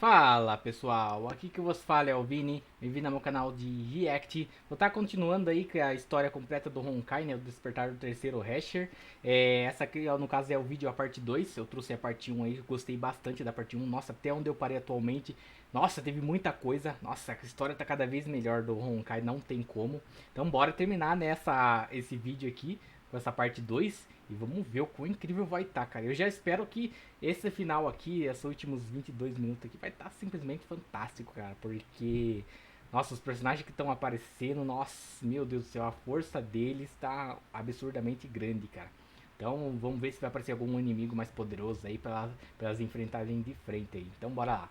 Fala pessoal, aqui que eu vos falo é o Vini, bem-vindo ao meu canal de React. Vou estar continuando aí com a história completa do Honkai, né, o Despertar do Terceiro Hasher. Essa aqui no caso é o vídeo a parte 2, eu trouxe a parte um aí, gostei bastante da parte um. Nossa, até onde eu parei atualmente, nossa, teve muita coisa, nossa, a história tá cada vez melhor do Honkai, não tem como. Então bora terminar esse vídeo aqui, com essa parte 2 e vamos ver o quão incrível vai estar, cara. Eu já espero que esse final aqui, esses últimos 22 minutos aqui, vai estar simplesmente fantástico, cara. Porque, nossa, os personagens que estão aparecendo, nossa, meu Deus do céu, a força deles está absurdamente grande, cara. Então vamos ver se vai aparecer algum inimigo mais poderoso aí pra elas enfrentarem de frente aí. Então bora lá.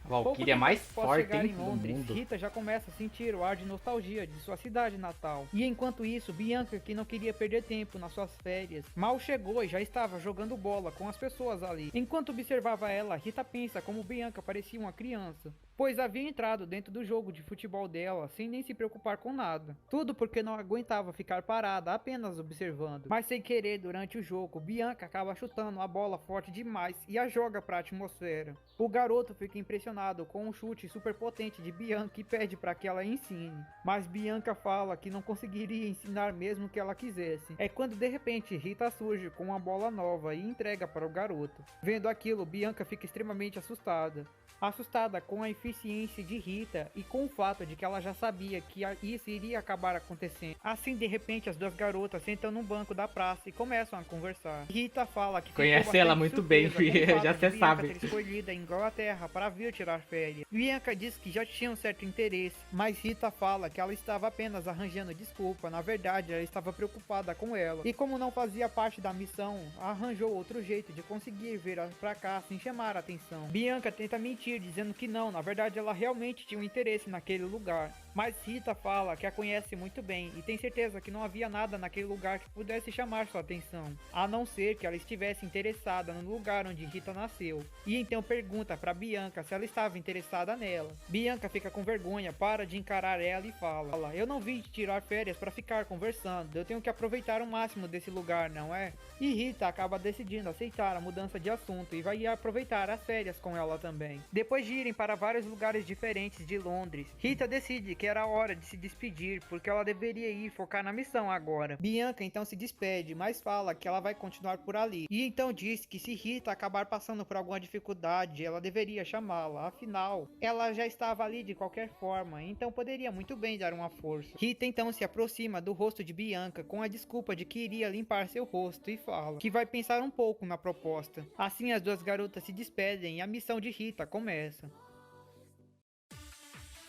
A Pouco Valkyria tempo mais após forte, chegar hein, em do Londres, mundo. Rita já começa a sentir o ar de nostalgia de sua cidade natal. E enquanto isso, Bianca, que não queria perder tempo nas suas férias, mal chegou e já estava jogando bola com as pessoas ali. Enquanto observava ela, Rita pensa como Bianca parecia uma criança, pois havia entrado dentro do jogo de futebol dela sem nem se preocupar com nada. Tudo porque não aguentava ficar parada apenas observando. Mas sem querer, durante o jogo, Bianca acaba chutando a bola forte demais e a joga para a atmosfera. O garoto fica impressionado com um chute super potente de Bianca e pede para que ela ensine. Mas Bianca fala que não conseguiria ensinar mesmo que ela quisesse. É quando de repente Rita surge com uma bola nova e entrega para o garoto. Vendo aquilo, Bianca fica extremamente assustada. Assustada com a eficiência de Rita e com o fato de que ela já sabia que isso iria acabar acontecendo. Assim, de repente, as duas garotas sentam num banco da praça e começam a conversar. Rita fala que ficou Conhece ela bastante muito bem, surpresa com o já fato de você Bianca sabe. ter escolhido a Inglaterra para vir tirar férias. Bianca diz que já tinha um certo interesse, mas Rita fala que ela estava apenas arranjando desculpa. Na verdade, ela estava preocupada com ela. E como não fazia parte da missão, arranjou outro jeito de conseguir vir pra cá sem chamar a atenção. Bianca tenta mentir, dizendo que não, na verdade ela realmente tinha um interesse naquele lugar. Mas Rita fala que a conhece muito bem e tem certeza que não havia nada naquele lugar que pudesse chamar sua atenção, a não ser que ela estivesse interessada no lugar onde Rita nasceu. E então pergunta para Bianca se ela estava interessada nela. Bianca fica com vergonha, para de encarar ela e fala: "Eu não vim tirar férias para ficar conversando, eu tenho que aproveitar o máximo desse lugar, não é?" E Rita acaba decidindo aceitar a mudança de assunto e vai aproveitar as férias com ela também. Depois de irem para vários lugares diferentes de Londres, Rita decide que era hora de se despedir, porque ela deveria ir focar na missão agora. Bianca então se despede, mas fala que ela vai continuar por ali. E então diz que se Rita acabar passando por alguma dificuldade, ela deveria chamá-la, afinal, ela já estava ali de qualquer forma, então poderia muito bem dar uma força. Rita então se aproxima do rosto de Bianca com a desculpa de que iria limpar seu rosto e fala que vai pensar um pouco na proposta. Assim as duas garotas se despedem e a missão de Rita começa.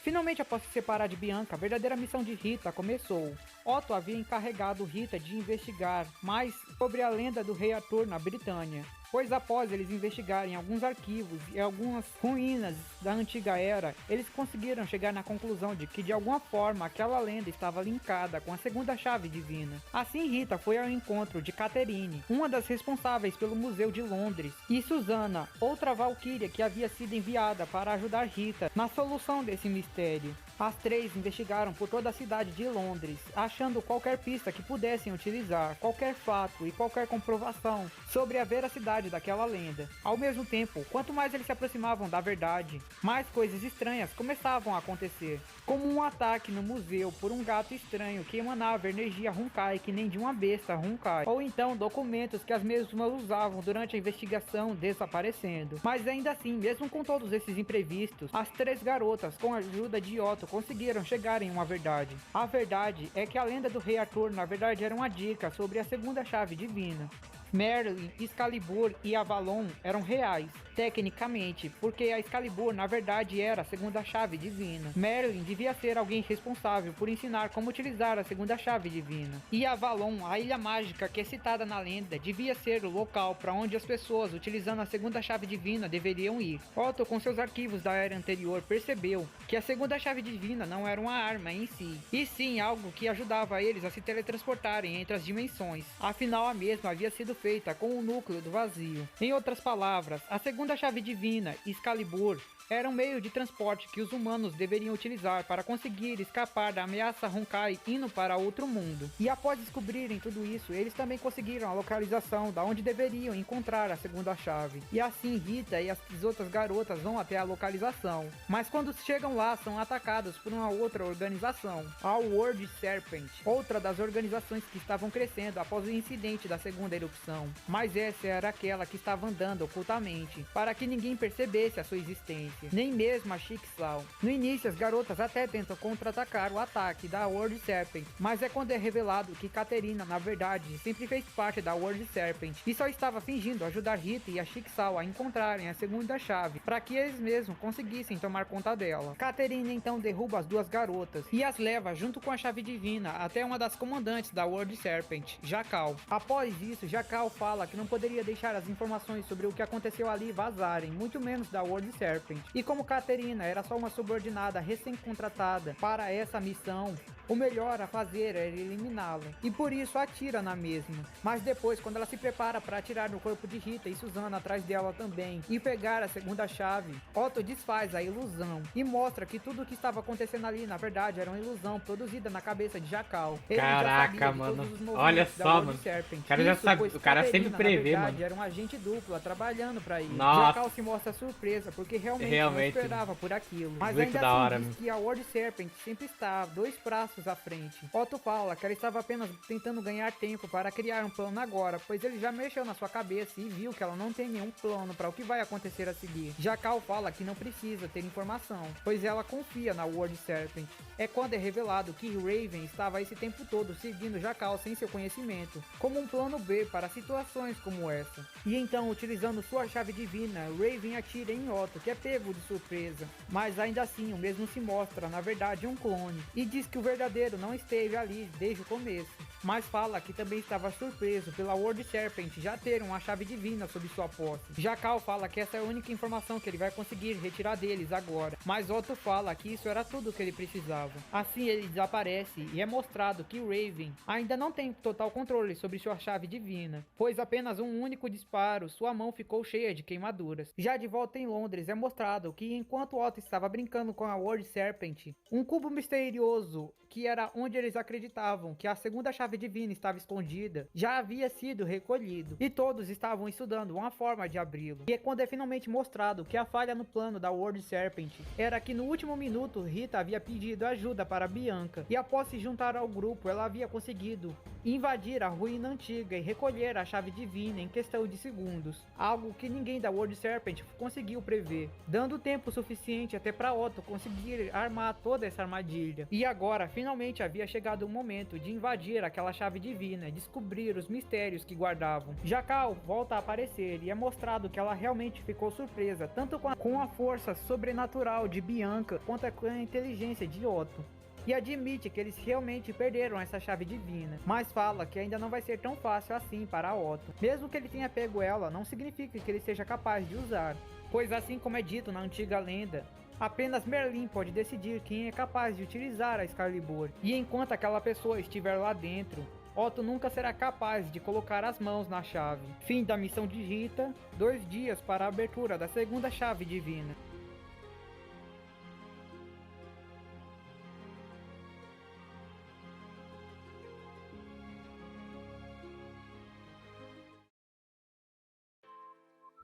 Finalmente, após se separar de Bianca, a verdadeira missão de Rita começou. Otto havia encarregado Rita de investigar mais sobre a lenda do rei Arthur na Britânia, pois após eles investigarem alguns arquivos e algumas ruínas da antiga era, eles conseguiram chegar na conclusão de que de alguma forma aquela lenda estava linkada com a segunda chave divina. Assim, Rita foi ao encontro de Catherine, uma das responsáveis pelo Museu de Londres, e Susana, outra valquíria que havia sido enviada para ajudar Rita na solução desse mistério. As três investigaram por toda a cidade de Londres, achando qualquer pista que pudessem utilizar, qualquer fato e qualquer comprovação sobre a veracidade daquela lenda. Ao mesmo tempo, quanto mais eles se aproximavam da verdade, mais coisas estranhas começavam a acontecer, como um ataque no museu por um gato estranho que emanava energia Honkai que nem de uma besta Honkai, ou então documentos que as mesmas usavam durante a investigação desaparecendo. Mas ainda assim, mesmo com todos esses imprevistos, as três garotas, com a ajuda de Otto, conseguiram chegar em uma verdade. A verdade é que a lenda do rei Arthur na verdade era uma dica sobre a segunda chave divina. Merlin, Excalibur e Avalon eram reais, tecnicamente, porque a Excalibur na verdade era a segunda chave divina. Merlin devia ser alguém responsável por ensinar como utilizar a segunda chave divina. E Avalon, a ilha mágica que é citada na lenda, devia ser o local para onde as pessoas utilizando a segunda chave divina deveriam ir. Otto, com seus arquivos da era anterior, percebeu que a segunda chave divina não era uma arma em si, e sim algo que ajudava eles a se teletransportarem entre as dimensões. Afinal, a mesma havia sido feita com o núcleo do vazio. Em outras palavras, a segunda chave divina, Excalibur, era um meio de transporte que os humanos deveriam utilizar para conseguir escapar da ameaça Honkai indo para outro mundo. E após descobrirem tudo isso, eles também conseguiram a localização da onde deveriam encontrar a segunda chave. E assim Rita e as outras garotas vão até a localização. Mas quando chegam lá, são atacados por uma outra organização, a World Serpent, outra das organizações que estavam crescendo após o incidente da segunda erupção. Mas essa era aquela que estava andando ocultamente, para que ninguém percebesse a sua existência. Nem mesmo a Chixal. No início, as garotas até tentam contra-atacar o ataque da World Serpent, mas é quando é revelado que Caterina, na verdade, sempre fez parte da World Serpent e só estava fingindo ajudar Rita e a Chixal a encontrarem a segunda chave, para que eles mesmos conseguissem tomar conta dela. Caterina então derruba as duas garotas e as leva junto com a chave divina até uma das comandantes da World Serpent, Jakal. Após isso, Jakal fala que não poderia deixar as informações sobre o que aconteceu ali vazarem, muito menos da World Serpent. E como Caterina era só uma subordinada recém-contratada para essa missão, o melhor a fazer era eliminá-la, e por isso atira na mesma. Mas depois, quando ela se prepara para atirar no corpo de Rita e Susana atrás dela também, e pegar a segunda chave, Otto desfaz a ilusão e mostra que tudo o que estava acontecendo ali, na verdade, era uma ilusão produzida na cabeça de Jakal. Caraca, mano. Olha só, mano. O cara já sabe, o cara sempre prevê, na verdade, mano. Era um agente duplo trabalhando para isso. Nossa. Jakal se mostra surpresa, porque realmente não esperava por aquilo. Mas muito ainda da hora, assim diz que a World Serpent sempre está 2 passos à frente. Otto fala que ela estava apenas tentando ganhar tempo para criar um plano agora, pois ele já mexeu na sua cabeça e viu que ela não tem nenhum plano para o que vai acontecer a seguir. Jakal fala que não precisa ter informação, pois ela confia na World Serpent. É quando é revelado que Raven estava esse tempo todo seguindo Jakal sem seu conhecimento, como um plano B para situações como essa. E então, utilizando sua chave divina, Raven atira em Otto, que é pego de surpresa. Mas ainda assim, o mesmo se mostra, na verdade, um clone, e diz que o verdadeiro não esteve ali desde o começo, mas fala que também estava surpreso pela World Serpent já ter uma chave divina sob sua posse. Jakal fala que essa é a única informação que ele vai conseguir retirar deles agora, mas Otto fala que isso era tudo que ele precisava. Assim ele desaparece e é mostrado que Raven ainda não tem total controle sobre sua chave divina, pois apenas um único disparo, sua mão ficou cheia de queimaduras. Já de volta em Londres é mostrado que enquanto Otto estava brincando com a World Serpent, um cubo misterioso, que era onde eles acreditavam que a segunda chave divina estava escondida, já havia sido recolhido, e todos estavam estudando uma forma de abri-lo. E é quando é finalmente mostrado que a falha no plano da World Serpent era que no último minuto Rita havia pedido ajuda para Bianca, e após se juntar ao grupo ela havia conseguido invadir a ruína antiga e recolher a chave divina em questão de segundos, algo que ninguém da World Serpent conseguiu prever, dando tempo suficiente até para Otto conseguir armar toda essa armadilha. E agora, finalmente havia chegado o momento de invadir aquela chave divina e descobrir os mistérios que guardavam. Jakal volta a aparecer e é mostrado que ela realmente ficou surpresa, tanto com a força sobrenatural de Bianca, quanto com a inteligência de Otto. E admite que eles realmente perderam essa chave divina, mas fala que ainda não vai ser tão fácil assim para Otto. Mesmo que ele tenha pego ela, não significa que ele seja capaz de usar, pois assim como é dito na antiga lenda, apenas Merlin pode decidir quem é capaz de utilizar a Excalibur, e enquanto aquela pessoa estiver lá dentro, Otto nunca será capaz de colocar as mãos na chave. Fim da missão de Rita, 2 dias para a abertura da segunda chave divina.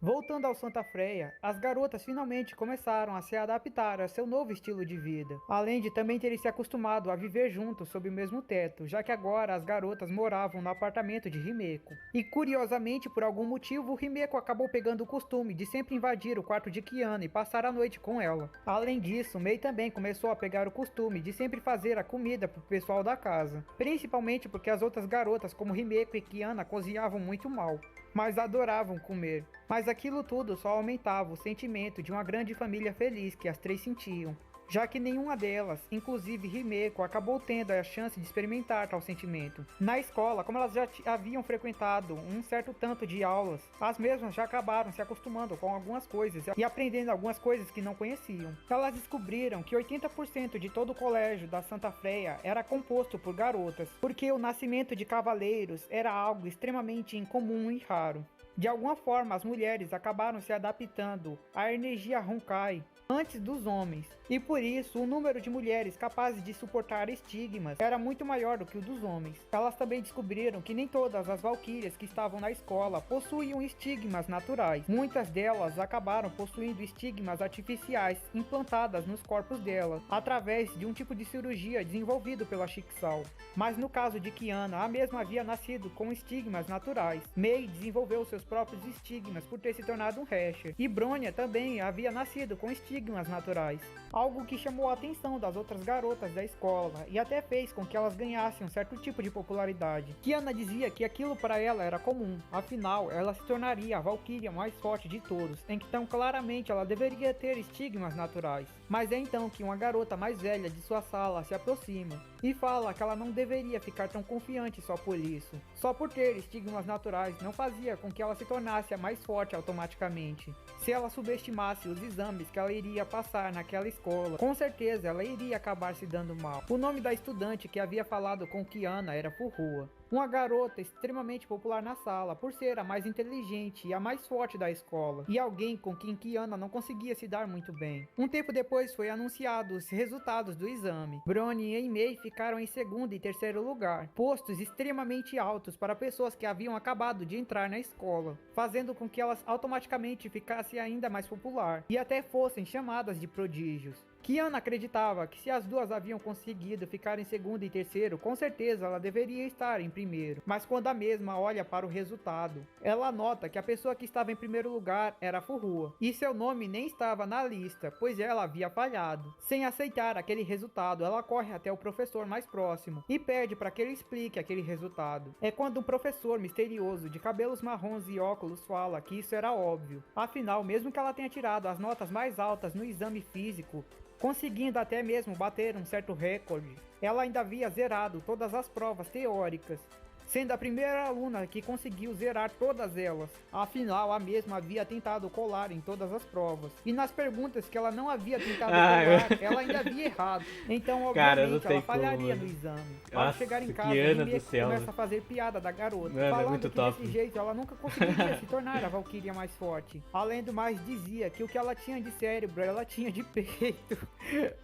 Voltando ao Santa Freia, as garotas finalmente começaram a se adaptar a seu novo estilo de vida, além de também terem se acostumado a viver juntos sob o mesmo teto, já que agora as garotas moravam no apartamento de Himeko. E curiosamente, por algum motivo, Himeko acabou pegando o costume de sempre invadir o quarto de Kiana e passar a noite com ela. Além disso, Mei também começou a pegar o costume de sempre fazer a comida pro pessoal da casa, principalmente porque as outras garotas como Himeko e Kiana cozinhavam muito mal, mas adoravam comer. Mas aquilo tudo só aumentava o sentimento de uma grande família feliz que as três sentiam. já que nenhuma delas, inclusive Himeko, acabou tendo a chance de experimentar tal sentimento. Na escola, como elas já haviam frequentado um certo tanto de aulas, as mesmas já acabaram se acostumando com algumas coisas e aprendendo algumas coisas que não conheciam. Elas descobriram que 80% de todo o colégio da Santa Freia era composto por garotas, porque o nascimento de cavaleiros era algo extremamente incomum e raro. De alguma forma, as mulheres acabaram se adaptando à energia Honkai antes dos homens, e por isso o número de mulheres capazes de suportar estigmas era muito maior do que o dos homens. Elas também descobriram que nem todas as valquírias que estavam na escola possuíam estigmas naturais. Muitas delas acabaram possuindo estigmas artificiais implantadas nos corpos delas, através de um tipo de cirurgia desenvolvido pela Chixal. Mas no caso de Kiana, a mesma havia nascido com estigmas naturais. Mei desenvolveu seus próprios estigmas por ter se tornado um Hesher, e Bronya também havia nascido com estigmas naturais, algo que chamou a atenção das outras garotas da escola e até fez com que elas ganhassem um certo tipo de popularidade. Kiana dizia que aquilo para ela era comum, afinal ela se tornaria a valquíria mais forte de todos, então claramente ela deveria ter estigmas naturais. Mas é então que uma garota mais velha de sua sala se aproxima e fala que ela não deveria ficar tão confiante só por isso. Só por ter estigmas naturais não fazia com que ela se tornasse a mais forte automaticamente. Se ela subestimasse os exames que ela iria passar naquela escola, com certeza ela iria acabar se dando mal. O nome da estudante que havia falado com Kiana era Furrua, uma garota extremamente popular na sala por ser a mais inteligente e a mais forte da escola, e alguém com quem Kiana não conseguia se dar muito bem. Um tempo depois foi anunciado os resultados do exame. Bronya e Mei ficaram em segundo e terceiro lugar, postos extremamente altos para pessoas que haviam acabado de entrar na escola, fazendo com que elas automaticamente ficassem ainda mais popular e até fossem chamadas de prodígios. Kiana acreditava que se as duas haviam conseguido ficar em segundo e terceiro, com certeza ela deveria estar em primeiro. Mas quando a mesma olha para o resultado, ela nota que a pessoa que estava em primeiro lugar era Furrua, e seu nome nem estava na lista, pois ela havia falhado. Sem aceitar aquele resultado, ela corre até o professor mais próximo e pede para que ele explique aquele resultado. É quando um professor misterioso de cabelos marrons e óculos fala que isso era óbvio. Afinal, mesmo que ela tenha tirado as notas mais altas no exame físico, conseguindo até mesmo bater um certo recorde, ela ainda havia zerado todas as provas teóricas, sendo a primeira aluna que conseguiu zerar todas elas. Afinal, a mesma havia tentado colar em todas as provas, e nas perguntas que ela não havia tentado colar, ela ainda havia errado. Então, obviamente, ela falharia no exame. Ao chegar em casa, Himeko começa a fazer piada da garota, falando que desse jeito ela nunca conseguiria se tornar a valquíria mais forte. Além do mais, dizia que o que ela tinha de cérebro, ela tinha de peito,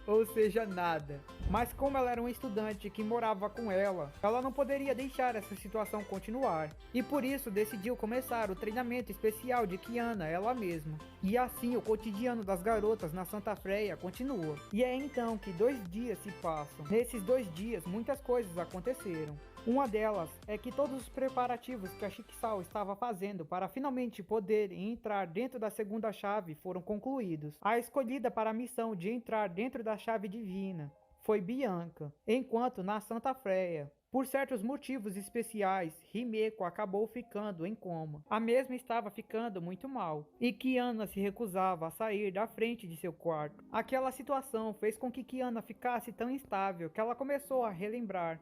ou seja, nada. Mas como ela era um estudante que morava com ela não poderia deixar essa situação continuar, e por isso decidiu começar o treinamento especial de Kiana ela mesma. E assim o cotidiano das garotas na Santa Freia continua. E é então que 2 dias se passam. Nesses 2 dias muitas coisas aconteceram. Uma delas é que todos os preparativos que a Chixal estava fazendo para finalmente poder entrar dentro da segunda chave foram concluídos. A escolhida para a missão de entrar dentro da chave divina foi Bianca, enquanto na Santa Freia, por certos motivos especiais, Himeko acabou ficando em coma. A mesma estava ficando muito mal, e Kiana se recusava a sair da frente de seu quarto. Aquela situação fez com que Kiana ficasse tão instável que ela começou a relembrar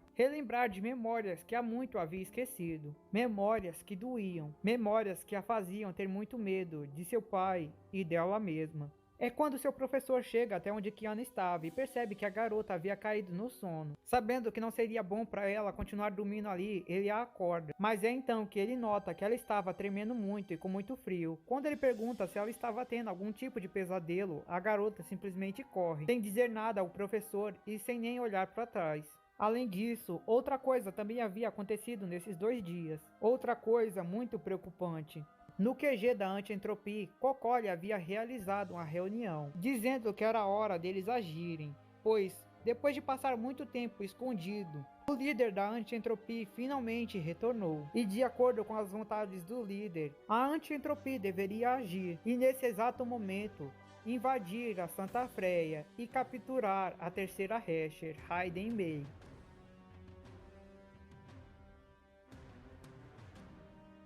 de memórias que há muito havia esquecido. Memórias que doíam, memórias que a faziam ter muito medo de seu pai e dela mesma. É quando seu professor chega até onde Kiana estava e percebe que a garota havia caído no sono. Sabendo que não seria bom para ela continuar dormindo ali, ele a acorda. Mas é então que ele nota que ela estava tremendo muito e com muito frio. Quando ele pergunta se ela estava tendo algum tipo de pesadelo, a garota simplesmente corre, sem dizer nada ao professor e sem nem olhar para trás. Além disso, outra coisa também havia acontecido nesses 2 dias. Outra coisa muito preocupante. No QG da Anti-Entropy, Kokoli havia realizado uma reunião, dizendo que era hora deles agirem, pois, depois de passar muito tempo escondido, o líder da Anti-Entropy finalmente retornou, e de acordo com as vontades do líder, a Anti-Entropy deveria agir, e nesse exato momento, invadir a Santa Freia e capturar a terceira Hesher, Raiden Mei.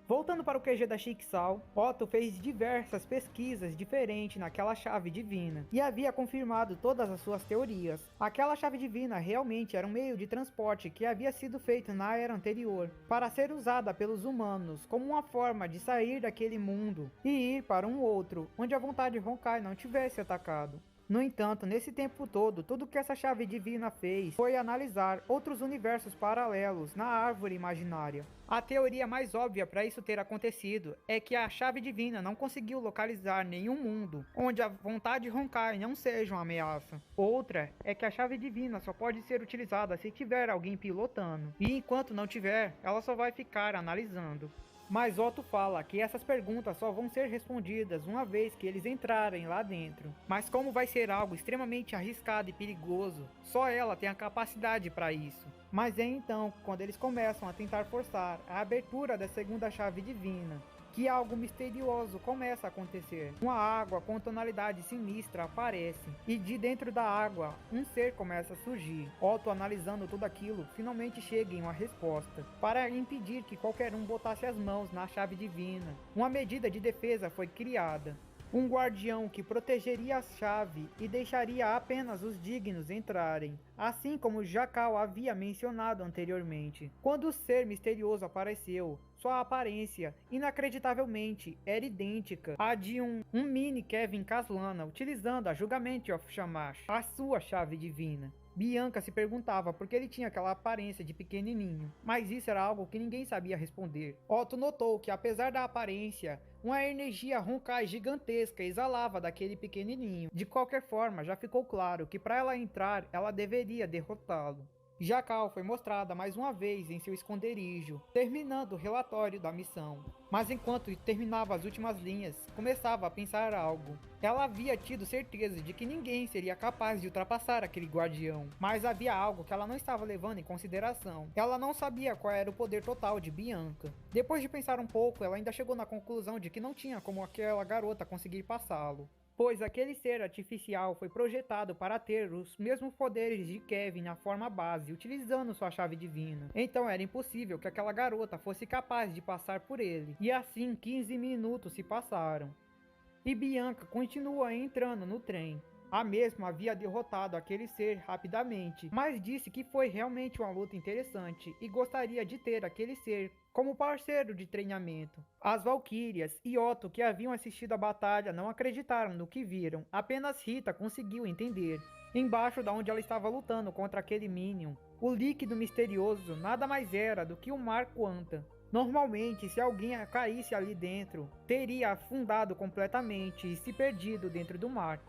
Voltando para o QG da Schicksal, Otto fez diversas pesquisas diferentes naquela chave divina e havia confirmado todas as suas teorias. Aquela chave divina realmente era um meio de transporte que havia sido feito na era anterior para ser usada pelos humanos como uma forma de sair daquele mundo e ir para um outro, onde a vontade Honkai não tivesse atacado. No entanto, nesse tempo todo, tudo que essa chave divina fez foi analisar outros universos paralelos na árvore imaginária. A teoria mais óbvia para isso ter acontecido é que a chave divina não conseguiu localizar nenhum mundo onde a vontade Honkai não seja uma ameaça. Outra é que a chave divina só pode ser utilizada se tiver alguém pilotando, e enquanto não tiver, ela só vai ficar analisando. Mas Otto fala que essas perguntas só vão ser respondidas uma vez que eles entrarem lá dentro. Mas como vai ser algo extremamente arriscado e perigoso, só ela tem a capacidade para isso. Mas é então quando eles começam a tentar forçar a abertura da segunda chave divina, que algo misterioso começa a acontecer. Uma água com tonalidade sinistra aparece, e de dentro da água, um ser começa a surgir. Otto, analisando tudo aquilo, finalmente chega em uma resposta, para impedir que qualquer um botasse as mãos na chave divina. Uma medida de defesa foi criada. Um guardião que protegeria a chave e deixaria apenas os dignos entrarem, assim como Jacal havia mencionado anteriormente. Quando o ser misterioso apareceu, sua aparência, inacreditavelmente, era idêntica à de um mini Kevin Caslana utilizando a Judgment of Shamash, a sua chave divina. Bianca se perguntava por que ele tinha aquela aparência de pequenininho, mas isso era algo que ninguém sabia responder. Otto notou que, apesar da aparência, uma energia Honkai gigantesca exalava daquele pequenininho. De qualquer forma, já ficou claro que para ela entrar, ela deveria derrotá-lo. Jacal foi mostrada mais uma vez em seu esconderijo, terminando o relatório da missão. Mas enquanto terminava as últimas linhas, começava a pensar algo. Ela havia tido certeza de que ninguém seria capaz de ultrapassar aquele guardião, mas havia algo que ela não estava levando em consideração. Ela não sabia qual era o poder total de Bianca. Depois de pensar um pouco, ela ainda chegou na conclusão de que não tinha como aquela garota conseguir passá-lo, pois aquele ser artificial foi projetado para ter os mesmos poderes de Kevin na forma base, utilizando sua chave divina. Então era impossível que aquela garota fosse capaz de passar por ele. E assim 15 minutos se passaram. E Bianca continua entrando no trem. A mesma havia derrotado aquele ser rapidamente, mas disse que foi realmente uma luta interessante e gostaria de ter aquele ser como parceiro de treinamento. As Valquírias e Otto, que haviam assistido a batalha, não acreditaram no que viram, apenas Rita conseguiu entender. Embaixo da onde ela estava lutando contra aquele Minion, o líquido misterioso nada mais era do que um mar Quanta. Normalmente, se alguém caísse ali dentro, teria afundado completamente e se perdido dentro do mar.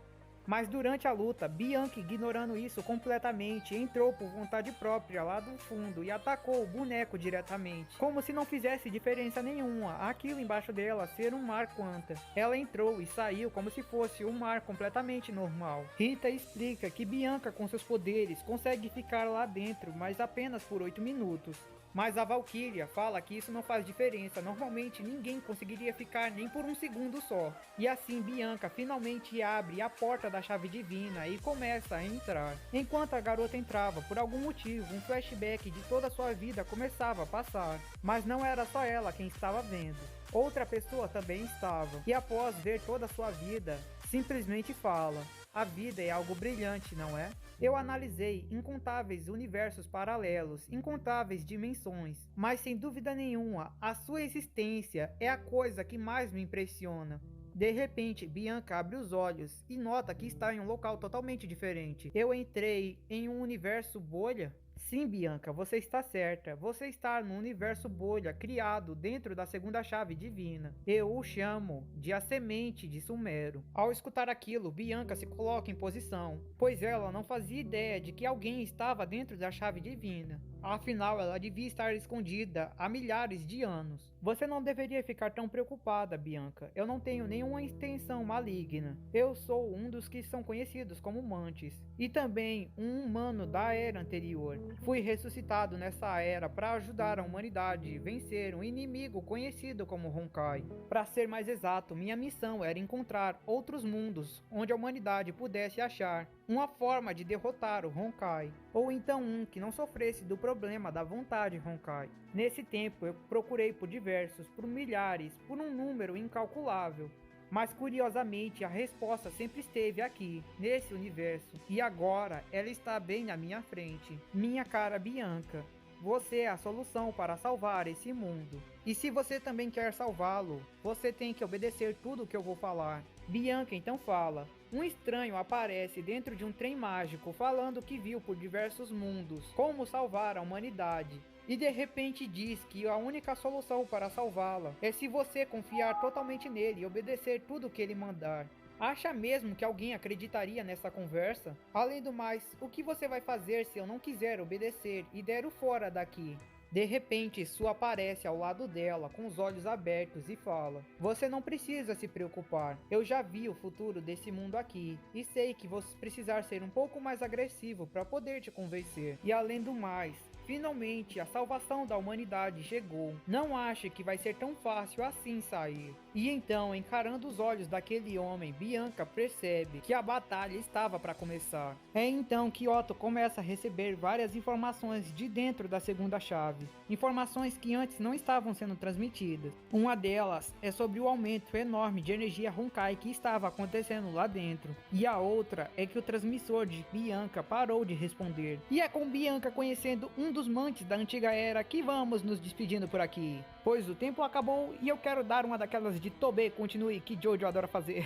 Mas durante a luta, Bianca, ignorando isso completamente, entrou por vontade própria lá do fundo e atacou o boneco diretamente, como se não fizesse diferença nenhuma aquilo embaixo dela ser um mar Quanta. Ela entrou e saiu como se fosse um mar completamente normal. Rita explica que Bianca, com seus poderes, consegue ficar lá dentro, mas apenas por 8 minutos. Mas a Valkyria fala que isso não faz diferença, normalmente ninguém conseguiria ficar nem por um segundo só. E assim Bianca finalmente abre a porta da chave divina e começa a entrar. Enquanto a garota entrava, por algum motivo, um flashback de toda a sua vida começava a passar. Mas não era só ela quem estava vendo. Outra pessoa também estava. E após ver toda a sua vida, simplesmente fala: a vida é algo brilhante, não é? Eu analisei incontáveis universos paralelos, incontáveis dimensões, mas sem dúvida nenhuma, a sua existência é a coisa que mais me impressiona. De repente, Bianca abre os olhos e nota que está em um local totalmente diferente. Eu entrei em um universo bolha? Sim, Bianca, você está certa. Você está no universo bolha criado dentro da segunda chave divina. Eu o chamo de a semente de Sumero. Ao escutar aquilo, Bianca se coloca em posição, pois ela não fazia ideia de que alguém estava dentro da chave divina. Afinal, ela devia estar escondida há milhares de anos. Você não deveria ficar tão preocupada, Bianca. Eu não tenho nenhuma intenção maligna. Eu sou um dos que são conhecidos como Mantis, e também um humano da era anterior. Fui ressuscitado nessa era para ajudar a humanidade a vencer um inimigo conhecido como Honkai. Para ser mais exato, minha missão era encontrar outros mundos onde a humanidade pudesse achar uma forma de derrotar o Honkai. ou então um que não sofresse do problema da vontade Honkai. Nesse tempo eu procurei por diversos, por milhares, por um número incalculável. Mas curiosamente a resposta sempre esteve aqui, nesse universo, e agora ela está bem na minha frente. Minha cara Bianca, você é a solução para salvar esse mundo. E se você também quer salvá-lo, você tem que obedecer tudo o que eu vou falar. Bianca então fala. Um estranho aparece dentro de um trem mágico falando que viu por diversos mundos como salvar a humanidade. E de repente diz que a única solução para salvá-la é se você confiar totalmente nele e obedecer tudo o que ele mandar. Acha mesmo que alguém acreditaria nessa conversa? Além do mais, o que você vai fazer se eu não quiser obedecer e der o fora daqui? De repente, Su aparece ao lado dela, com os olhos abertos e fala: Você não precisa se preocupar, eu já vi o futuro desse mundo aqui, e sei que você precisar ser um pouco mais agressivo para poder te convencer. E além do mais, finalmente a salvação da humanidade chegou. Não ache que vai ser tão fácil assim sair. E então, encarando os olhos daquele homem, Bianca percebe que a batalha estava para começar. É então que Otto começa a receber várias informações de dentro da segunda chave. Informações que antes não estavam sendo transmitidas. Uma delas é sobre o aumento enorme de energia Honkai que estava acontecendo lá dentro. E a outra é que o transmissor de Bianca parou de responder. E é com Bianca conhecendo um dos mantes da antiga era que vamos nos despedindo por aqui. Pois o tempo acabou e eu quero dar uma daquelas de Tobey continue que Jojo adora fazer.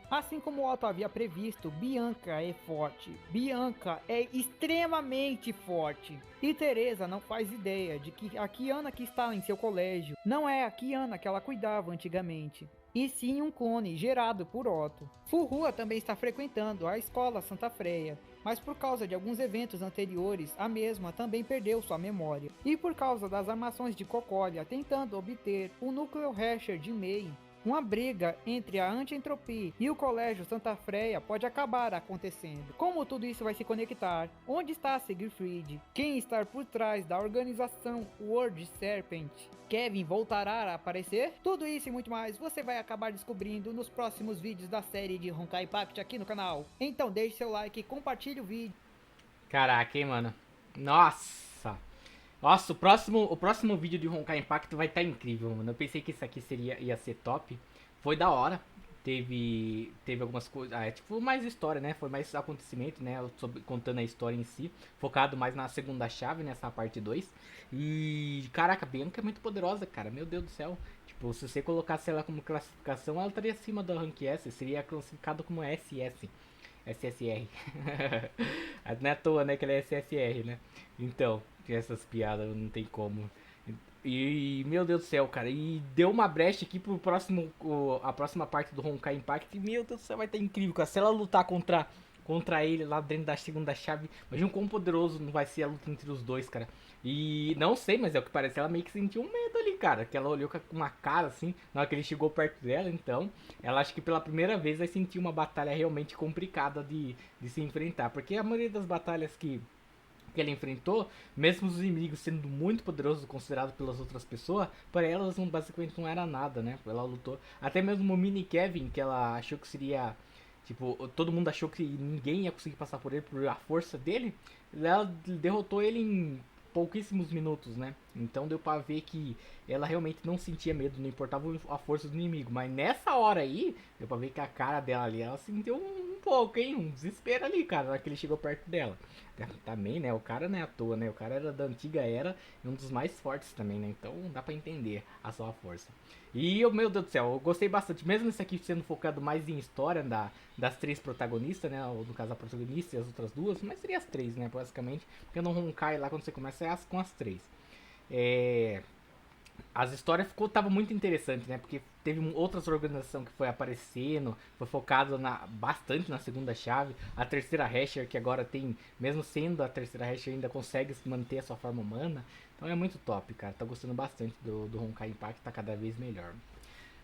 Assim como Otto havia previsto, Bianca é forte. Bianca é extremamente forte. E Teresa não faz ideia de que a Kiana que está em seu colégio não é a Kiana que ela cuidava antigamente, e sim um clone gerado por Otto. Furua também está frequentando a escola Santa Freia, mas por causa de alguns eventos anteriores, a mesma também perdeu sua memória. E por causa das armações de Cocolia tentando obter o núcleo Hasher de Mei, uma briga entre a Anti-Entropia e o Colégio Santa Freia pode acabar acontecendo. Como tudo isso vai se conectar? Onde está Siegfried? Quem está por trás da organização World Serpent? Kevin voltará a aparecer? Tudo isso e muito mais você vai acabar descobrindo nos próximos vídeos da série de Honkai Impact aqui no canal. Então deixe seu like e compartilhe o vídeo. Caraca, hein, mano. Nossa, o próximo vídeo de Honkai Impact vai estar incrível, mano. Eu pensei que isso aqui ia ser top. Foi da hora. Teve algumas coisas. É tipo mais história, né? Foi mais acontecimento, né? Contando a história em si. Focado mais na segunda chave, nessa parte 2. E caraca, a Bianca é muito poderosa, cara. Meu Deus do céu. Tipo, se você colocasse ela como classificação, ela estaria acima do Rank S. Seria classificado como SS. SSR. Não é à toa, né? Que ela é SSR, né? Então, essas piadas não tem como. E meu Deus do céu, cara. E deu uma brecha aqui pro próximo. A próxima parte do Honkai Impact. E meu Deus do céu, vai estar incrível, cara. Se ela lutar contra ele lá dentro da segunda chave. Imagina o quão poderoso não vai ser a luta entre os dois, cara. E não sei, mas é o que parece. Ela meio que sentiu um medo ali, cara. Que ela olhou com uma cara assim, na hora que ele chegou perto dela. Então, ela acho que pela primeira vez vai sentir uma batalha realmente complicada de se enfrentar. Porque a maioria das batalhas que ela enfrentou, mesmo os inimigos sendo muito poderosos considerados pelas outras pessoas, para elas basicamente não era nada, né? Ela lutou. Até mesmo o Mini Kevin, que ela achou que seria. Tipo, todo mundo achou que ninguém ia conseguir passar por ele por a força dele. Ela derrotou ele em pouquíssimos minutos, né? Então deu pra ver que ela realmente não sentia medo, não importava a força do inimigo. Mas nessa hora aí, deu pra ver que a cara dela ali, ela sentiu um pouco, hein? Um desespero ali, cara, na hora que ele chegou perto dela. Também, né? O cara não é à toa, né? O cara era da antiga era e um dos mais fortes também, né? Então dá pra entender a sua força. E, meu Deus do céu, eu gostei bastante. Mesmo isso aqui sendo focado mais em história das três protagonistas, né? Ou no caso a protagonista e as outras duas. Mas seria as três, né? Basicamente. Porque no Honkai lá, quando você começa, é com as três. As histórias tava muito interessante, né? Porque teve outras organizações que foi aparecendo, foi focado bastante na segunda chave. A terceira Hasher, que agora tem, mesmo sendo a terceira Hasher, ainda consegue manter a sua forma humana. Então é muito top, cara. Tá gostando bastante do Honkai Impact, tá cada vez melhor.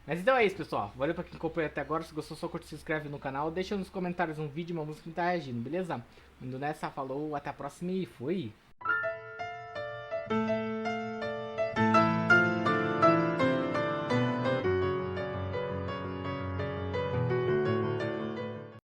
Mas então é isso, pessoal. Valeu pra quem acompanhou até agora. Se gostou, só curte, se inscreve no canal. Deixa nos comentários um vídeo, uma música que tá reagindo, beleza? Indo nessa, falou, até a próxima e fui!